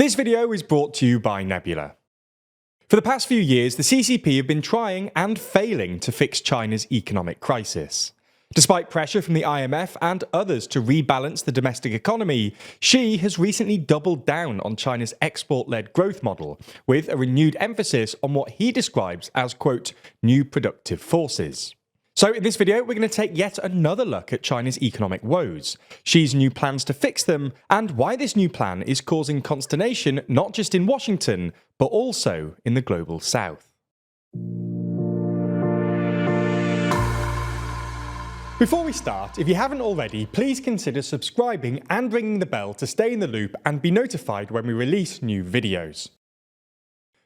This video is brought to you by Nebula. For the past few years, the CCP have been trying and failing to fix China's economic crisis. Despite pressure from the IMF and others to rebalance the domestic economy, Xi has recently doubled down on China's export-led growth model, with a renewed emphasis on what he describes as, quote, new productive forces. So in this video, we're going to take yet another look at China's economic woes, Xi's new plans to fix them, and why this new plan is causing consternation not just in Washington, but also in the global south. Before we start, if you haven't already, please consider subscribing and ringing the bell to stay in the loop and be notified when we release new videos.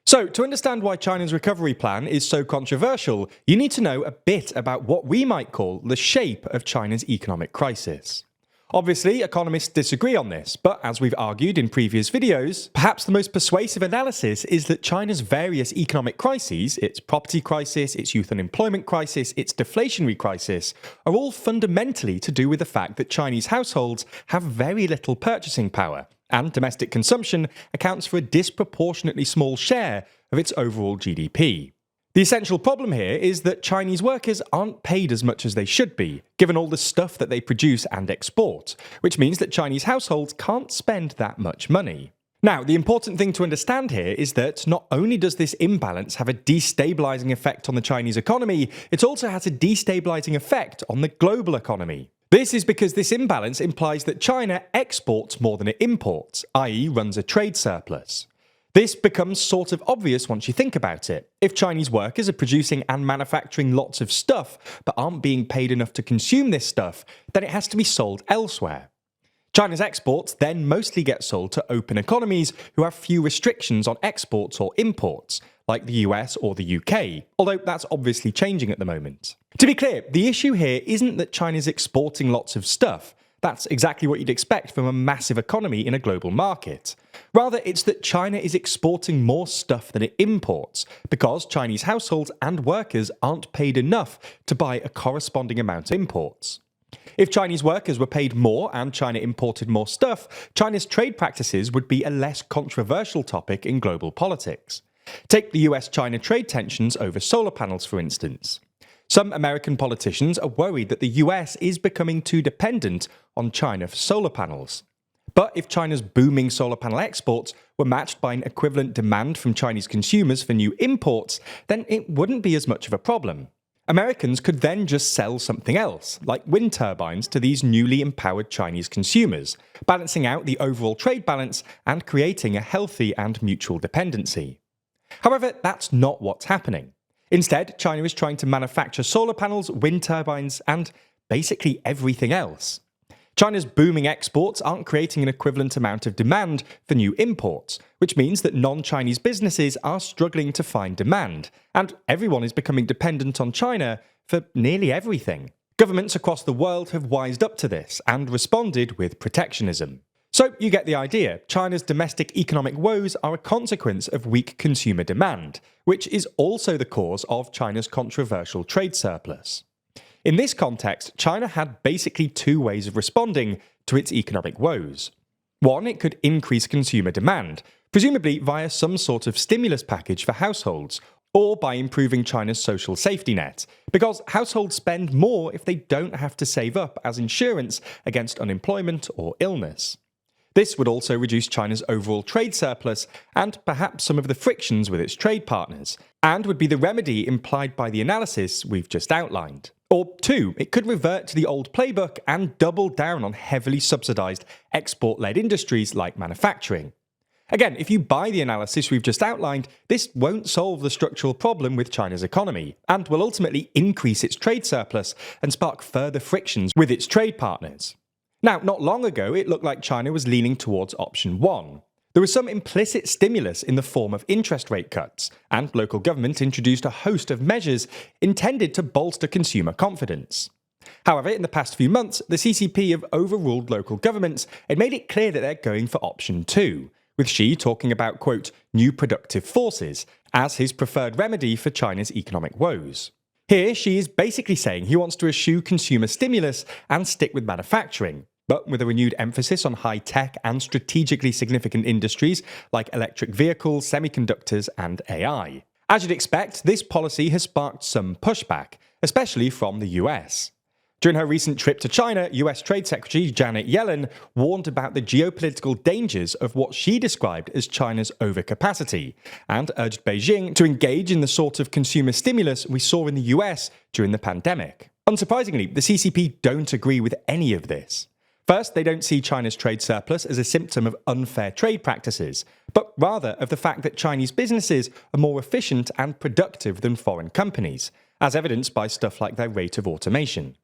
So, to understand why China's recovery plan is so controversial, you need to know a bit about what we might call the shape of China's economic crisis. Obviously, economists disagree on this, but as we've argued in previous videos, perhaps the most persuasive analysis is that China's various economic crises, its property crisis, its youth unemployment crisis, its deflationary crisis, are all fundamentally to do with the fact that Chinese households have very little purchasing power, and domestic consumption accounts for a disproportionately small share of its overall GDP. The essential problem here is that Chinese workers aren't paid as much as they should be, given all the stuff that they produce and export, which means that Chinese households can't spend that much money. Now, the important thing to understand here is that not only does this imbalance have a destabilizing effect on the Chinese economy, it also has a destabilizing effect on the global economy. This is because this imbalance implies that China exports more than it imports, i.e. runs a trade surplus. This becomes sort of obvious once you think about it. If Chinese workers are producing and manufacturing lots of stuff but aren't being paid enough to consume this stuff, then it has to be sold elsewhere. China's exports then mostly get sold to open economies who have few restrictions on exports or imports, like the US or the UK, although that's obviously changing at the moment. To be clear, the issue here isn't that China's exporting lots of stuff. That's exactly what you'd expect from a massive economy in a global market. Rather, it's that China is exporting more stuff than it imports, because Chinese households and workers aren't paid enough to buy a corresponding amount of imports. If Chinese workers were paid more and China imported more stuff, China's trade practices would be a less controversial topic in global politics. Take the US-China trade tensions over solar panels, for instance. Some American politicians are worried that the US is becoming too dependent on China for solar panels. But if China's booming solar panel exports were matched by an equivalent demand from Chinese consumers for new imports, then it wouldn't be as much of a problem. Americans could then just sell something else, like wind turbines, to these newly empowered Chinese consumers, balancing out the overall trade balance and creating a healthy and mutual dependency. However, that's not what's happening. Instead, China is trying to manufacture solar panels, wind turbines, and basically everything else. China's booming exports aren't creating an equivalent amount of demand for new imports, which means that non-Chinese businesses are struggling to find demand, and everyone is becoming dependent on China for nearly everything. Governments across the world have wised up to this and responded with protectionism. So you get the idea. China's domestic economic woes are a consequence of weak consumer demand, which is also the cause of China's controversial trade surplus. In this context, China had basically two ways of responding to its economic woes. One, it could increase consumer demand, presumably via some sort of stimulus package for households, or by improving China's social safety net, because households spend more if they don't have to save up as insurance against unemployment or illness. This would also reduce China's overall trade surplus and perhaps some of the frictions with its trade partners, and would be the remedy implied by the analysis we've just outlined. Or two, it could revert to the old playbook and double down on heavily subsidized export-led industries like manufacturing. Again, if you buy the analysis we've just outlined, this won't solve the structural problem with China's economy, and will ultimately increase its trade surplus and spark further frictions with its trade partners. Now, not long ago, it looked like China was leaning towards option one. There was some implicit stimulus in the form of interest rate cuts, and local government introduced a host of measures intended to bolster consumer confidence. However, in the past few months, the CCP have overruled local governments and made it clear that they're going for option two, with Xi talking about, quote, new productive forces as his preferred remedy for China's economic woes. Here, Xi is basically saying he wants to eschew consumer stimulus and stick with manufacturing, but with a renewed emphasis on high-tech and strategically significant industries like electric vehicles, semiconductors, and AI. As you'd expect, this policy has sparked some pushback, especially from the US. During her recent trip to China, US Trade Secretary Janet Yellen warned about the geopolitical dangers of what she described as China's overcapacity, and urged Beijing to engage in the sort of consumer stimulus we saw in the US during the pandemic. Unsurprisingly, the CCP don't agree with any of this. First, they don't see China's trade surplus as a symptom of unfair trade practices, but rather of the fact that Chinese businesses are more efficient and productive than foreign companies, as evidenced by stuff like their rate of automation.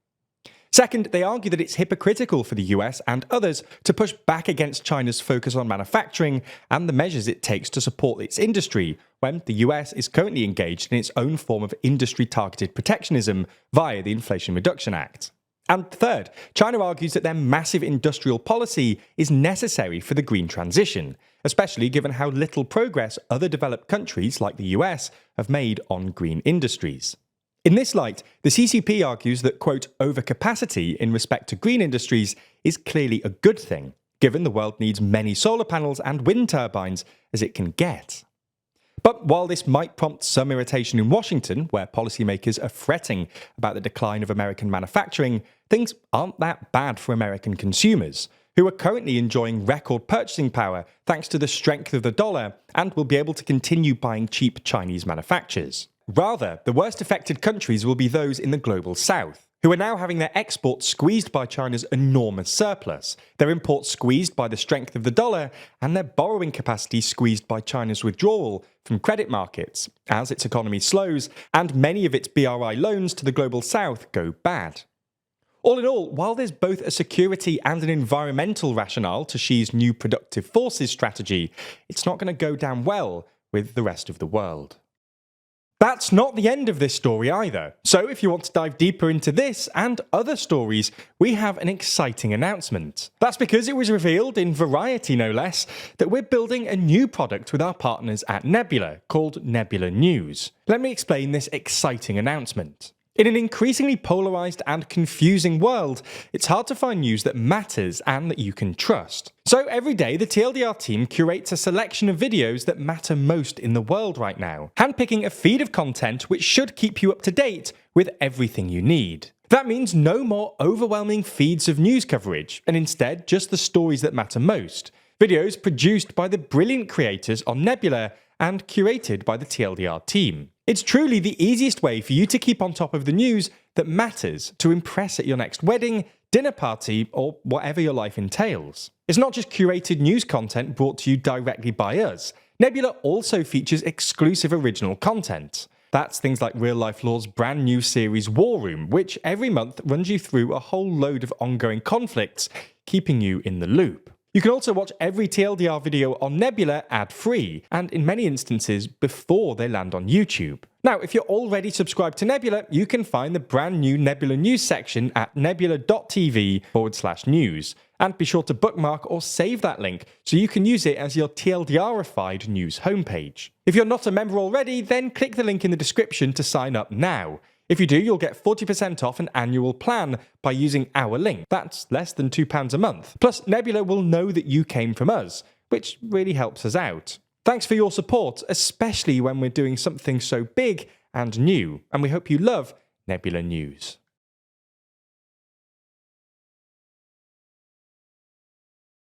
Second, they argue that it's hypocritical for the US and others to push back against China's focus on manufacturing and the measures it takes to support its industry, when the US is currently engaged in its own form of industry-targeted protectionism via the Inflation Reduction Act. And third, China argues that their massive industrial policy is necessary for the green transition, especially given how little progress other developed countries like the US have made on green industries. In this light, the CCP argues that, quote, overcapacity in respect to green industries is clearly a good thing, given the world needs many solar panels and wind turbines as it can get. But while this might prompt some irritation in Washington, where policymakers are fretting about the decline of American manufacturing, things aren't that bad for American consumers, who are currently enjoying record purchasing power thanks to the strength of the dollar and will be able to continue buying cheap Chinese manufacturers. Rather, the worst affected countries will be those in the global south, who are now having their exports squeezed by China's enormous surplus, their imports squeezed by the strength of the dollar, and their borrowing capacity squeezed by China's withdrawal from credit markets as its economy slows and many of its BRI loans to the global south go bad. All in all, while there's both a security and an environmental rationale to Xi's new productive forces strategy, it's not going to go down well with the rest of the world. That's not the end of this story either. So if you want to dive deeper into this and other stories, we have an exciting announcement. That's because it was revealed, in Variety no less, that we're building a new product with our partners at Nebula, called Nebula News. Let me explain this exciting announcement. In an increasingly polarised and confusing world, it's hard to find news that matters and that you can trust. So every day, the TLDR team curates a selection of videos that matter most in the world right now, handpicking a feed of content which should keep you up to date with everything you need. That means no more overwhelming feeds of news coverage, and instead just the stories that matter most. Videos produced by the brilliant creators on Nebula and curated by the TLDR team. It's truly the easiest way for you to keep on top of the news that matters to impress at your next wedding, dinner party, or whatever your life entails. It's not just curated news content brought to you directly by us. Nebula also features exclusive original content. That's things like Real Life Law's brand new series War Room, which every month runs you through a whole load of ongoing conflicts, keeping you in the loop. You can also watch every TLDR video on Nebula ad-free, and in many instances before they land on YouTube. Now, if you're already subscribed to Nebula, you can find the brand new Nebula News section at nebula.tv/news. And be sure to bookmark or save that link so you can use it as your TLDR-ified news homepage. If you're not a member already, then click the link in the description to sign up now. If you do, you'll get 40% off an annual plan by using our link. That's less than £2 a month. Plus, Nebula will know that you came from us, which really helps us out. Thanks for your support, especially when we're doing something so big and new, and we hope you love Nebula News.